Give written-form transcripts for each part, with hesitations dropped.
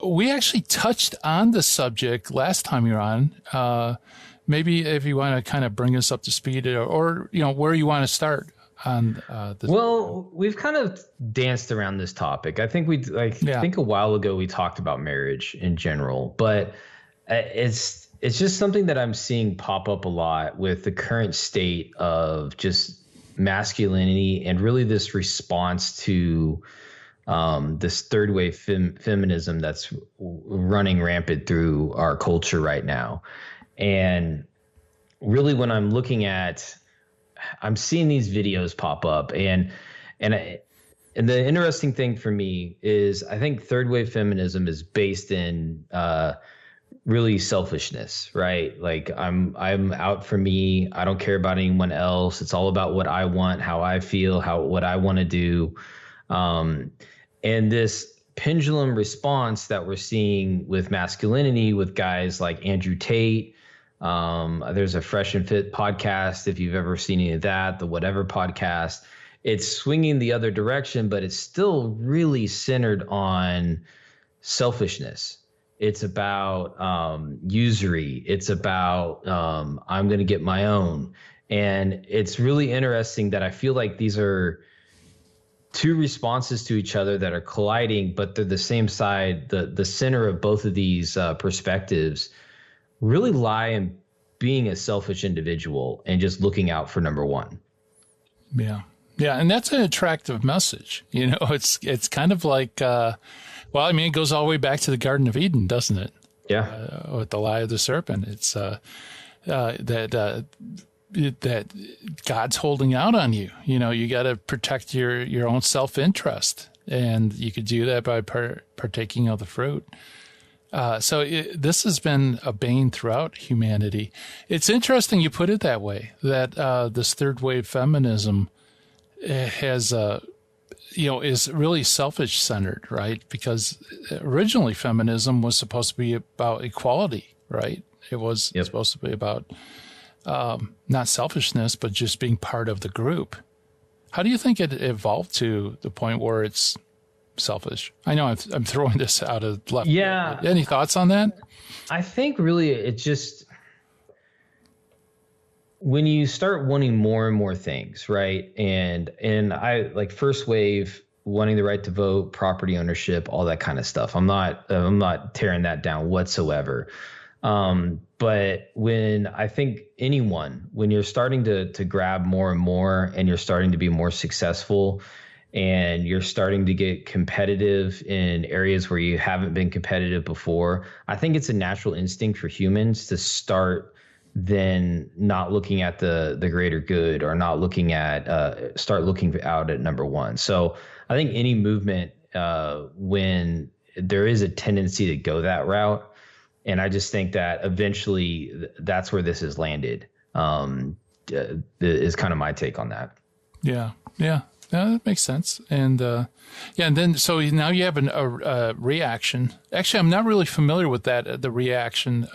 We actually touched on the subject last time you were on. Maybe if you want to kind of bring us up to speed, or where you want to start on this. Well, we've kind of danced around this topic. I think I think a while ago we talked about marriage in general, but it's just something that I'm seeing pop up a lot with the current state of just masculinity and really this response to this third wave feminism that's running rampant through our culture right now. And really, when I'm seeing these videos pop up, and the interesting thing for me is I think third wave feminism is based in really selfishness, right? Like I'm out for me. I don't care about anyone else. It's all about what I want, how I feel, what I want to do. And this pendulum response that we're seeing with masculinity with guys like Andrew Tate. There's a Fresh and Fit podcast. If you've ever seen any of that, the Whatever podcast, it's swinging the other direction, but it's still really centered on selfishness. It's about usury. It's about I'm going to get my own. And it's really interesting that I feel like these are two responses to each other that are colliding, but they're the same side. The center of both of these perspectives really lie in being a selfish individual and just looking out for number one. Yeah. Yeah. And that's an attractive message. It's kind of like, it goes all the way back to the Garden of Eden, doesn't it? Yeah. With the lie of the serpent. It's that God's holding out on you. You got to protect your own self-interest, and you could do that by partaking of the fruit. This has been a bane throughout humanity. It's interesting you put it that way, that this third wave feminism has, is really selfish centered, right? Because originally feminism was supposed to be about equality, right? It was supposed to be about not selfishness, but just being part of the group. How do you think it evolved to the point where it's selfish? I know I'm throwing this out of left. Yeah. Any thoughts on that? I think really it just, when you start wanting more and more things, right? And I like first wave, wanting the right to vote, property ownership, all that kind of stuff. I'm not tearing that down whatsoever. But when I think when you're starting to grab more and more, and you're starting to be more successful, and you're starting to get competitive in areas where you haven't been competitive before, I think it's a natural instinct for humans to start then not looking at the greater good, or not looking at start looking out at number one. So I think any movement, when there is a tendency to go that route, and I just think that eventually that's where this has landed, is kind of my take on that. Yeah. Yeah. That makes sense. And, and then, so now you have a reaction. Actually, I'm not really familiar with that, the reaction.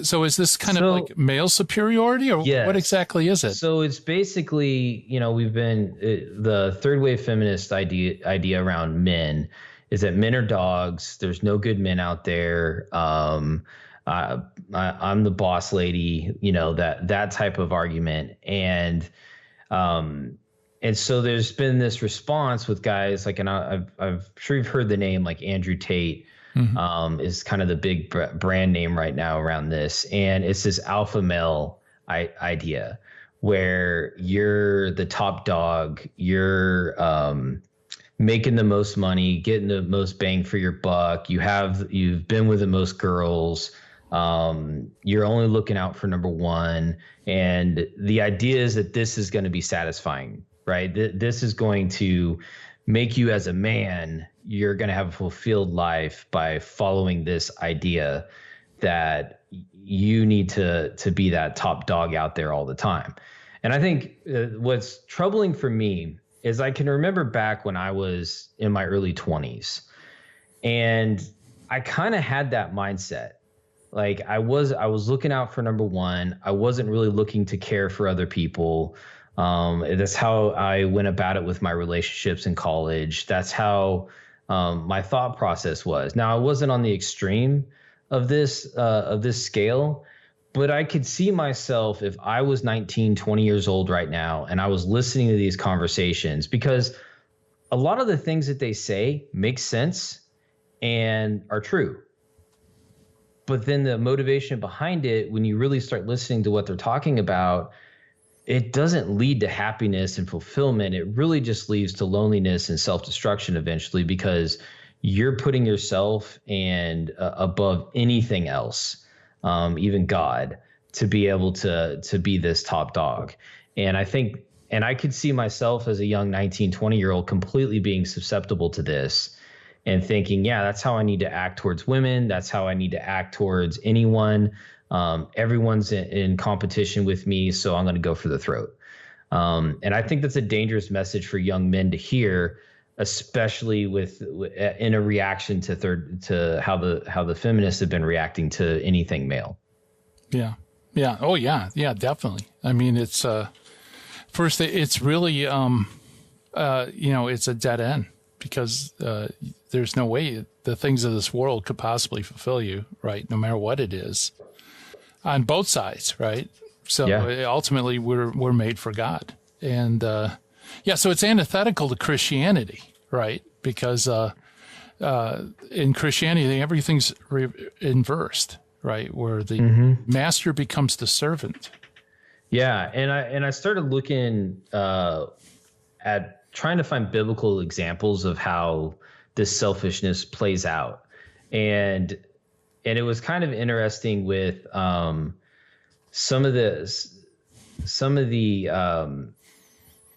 So is this kind of like male superiority, or what exactly is it? So it's basically, we've been, the third wave feminist idea around men is that men are dogs. There's no good men out there. I'm the boss lady, that type of argument. And so there's been this response with guys like, and I'm sure you've heard the name, like Andrew Tate, is kind of the big brand name right now around this. And it's this alpha male idea where you're the top dog, you're making the most money, getting the most bang for your buck. You've been with the most girls. You're only looking out for number one. And the idea is that this is going to be satisfying, right? This is going to make you, as a man, you're going to have a fulfilled life by following this idea that you need to be that top dog out there all the time. And I think what's troubling for me is I can remember back when I was in my early 20s, and I kind of had that mindset. Like I was looking out for number one. I wasn't really looking to care for other people. That's how I went about it with my relationships in college. That's how my thought process was. Now, I wasn't on the extreme of this scale, but I could see myself if I was 19, 20 years old right now, and I was listening to these conversations, because a lot of the things that they say make sense and are true. But then the motivation behind it, when you really start listening to what they're talking about, it doesn't lead to happiness and fulfillment. It really just leads to loneliness and self-destruction eventually, because you're putting yourself and above anything else, even God, to be able to be this top dog. And I think, and I could see myself as a young 19, 20-year-old completely being susceptible to this and thinking, yeah, that's how I need to act towards women. That's how I need to act towards anyone. Everyone's in competition with me, so I'm going to go for the throat. And I think that's a dangerous message for young men to hear, especially in a reaction to how the feminists have been reacting to anything male. Yeah. Yeah. Oh, yeah. Yeah, definitely. I mean, it's first, it's really, it's a dead end, because there's no way the things of this world could possibly fulfill you, right? No matter what it is, on both sides, right? So ultimately, we're made for God, and so it's antithetical to Christianity, right? Because in Christianity, everything's inversed, right? Where the master becomes the servant. Yeah, and I started looking at trying to find biblical examples of how this selfishness plays out, and it was kind of interesting with some of the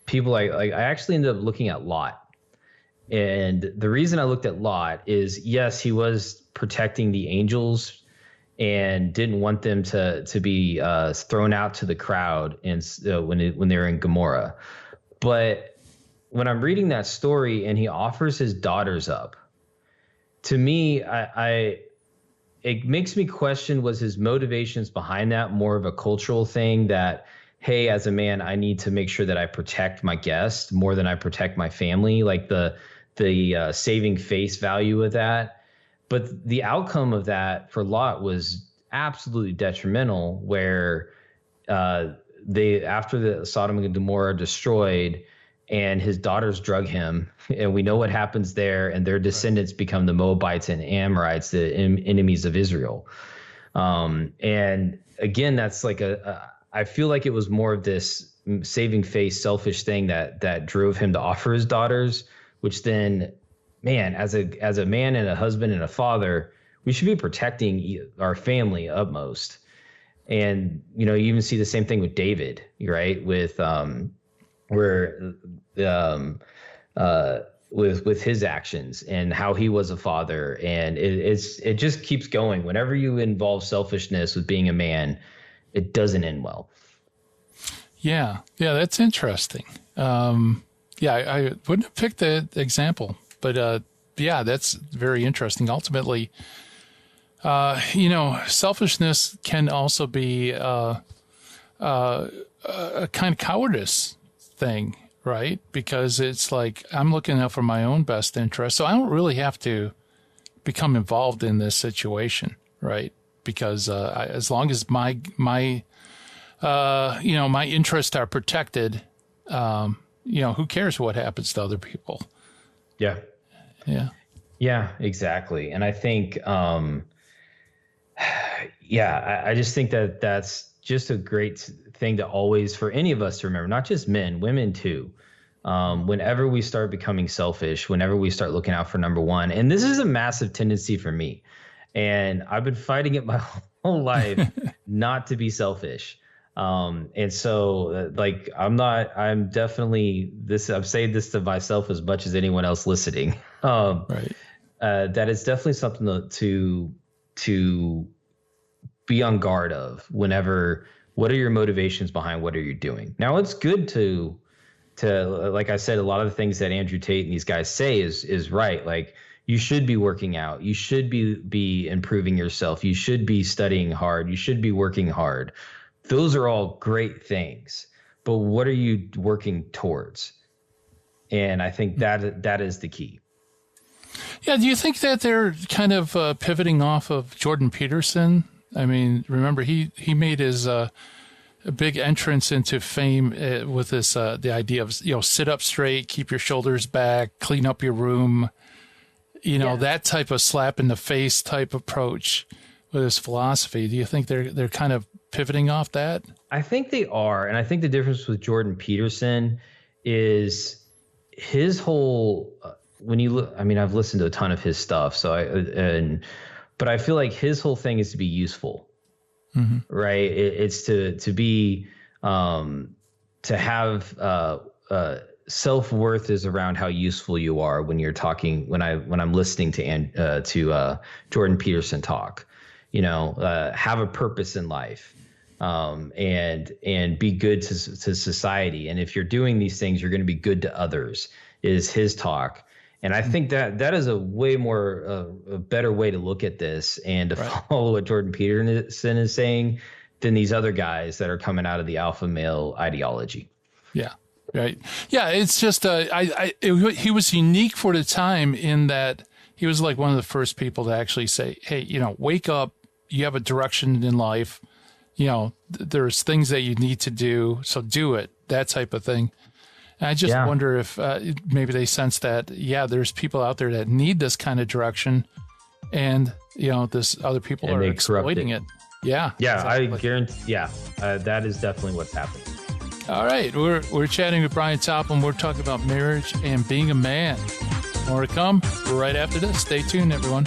people. I actually ended up looking at Lot, and the reason I looked at Lot is, yes, he was protecting the angels and didn't want them to be thrown out to the crowd, and when they were in Gomorrah. But when I'm reading that story and he offers his daughters up, to me, it makes me question, was his motivations behind that more of a cultural thing that, hey, as a man, I need to make sure that I protect my guest more than I protect my family, like the saving face value of that. But the outcome of that for Lot was absolutely detrimental, where after the Sodom and Gomorrah destroyed, and his daughters drug him, and we know what happens there, and their descendants become the Moabites and Amorites, the enemies of Israel. And again, that's like I feel like it was more of this saving face, selfish thing that drove him to offer his daughters, which then, man, as a man and a husband and a father, we should be protecting our family utmost. And, you even see the same thing with David, right? With with his actions and how he was a father. And it just keeps going. Whenever you involve selfishness with being a man, it doesn't end well. Yeah, that's interesting. I wouldn't have picked the example, but that's very interesting. Ultimately, selfishness can also be a kind of cowardice thing, right? Because it's like, I'm looking out for my own best interest, so I don't really have to become involved in this situation, right? Because as long as my interests are protected, who cares what happens to other people? Yeah, exactly. And I think, I just think that that's just a great thing to always, for any of us to remember, not just men, women too. Whenever we start becoming selfish, whenever we start looking out for number one, and this is a massive tendency for me, and I've been fighting it my whole life not to be selfish. And so I'm definitely I'm saying this to myself as much as anyone else listening. Right. That it's definitely something to be on guard of whenever. What are your motivations behind what are you doing? Now, it's good to like I said, a lot of the things that Andrew Tate and these guys say is right. Like, you should be working out. You should be improving yourself. You should be studying hard. You should be working hard. Those are all great things. But what are you working towards? And I think that is the key. Yeah. Do you think that they're kind of pivoting off of Jordan Peterson? I mean, remember he made his a big entrance into fame with this the idea of sit up straight, keep your shoulders back, clean up your room. That type of slap in the face type approach with his philosophy. Do you think they're kind of pivoting off that? I think they are, and I think the difference with Jordan Peterson is his whole. When you look, I mean, I've listened to a ton of his stuff, but I feel like his whole thing is to be useful, right? It's to be to have self-worth is around how useful you are when you're talking. When I'm listening to Jordan Peterson talk, have a purpose in life. And be good to society. And if you're doing these things, you're going to be good to others, is his talk. And I think that is a way more, a better way to look at this and to follow what Jordan Peterson is saying than these other guys that are coming out of the alpha male ideology. Yeah. Right. Yeah. It's just, he was unique for the time in that he was like one of the first people to actually say, hey, wake up, you have a direction in life. There's things that you need to do, so do it, that type of thing. And I just wonder if maybe they sense that, there's people out there that need this kind of direction, and, this other people are exploiting it. Yeah. Yeah, exactly. I guarantee. Yeah, that is definitely what's happening. All right, we're chatting with Brian Topham. We're talking about marriage and being a man. More to come right after this. Stay tuned, everyone.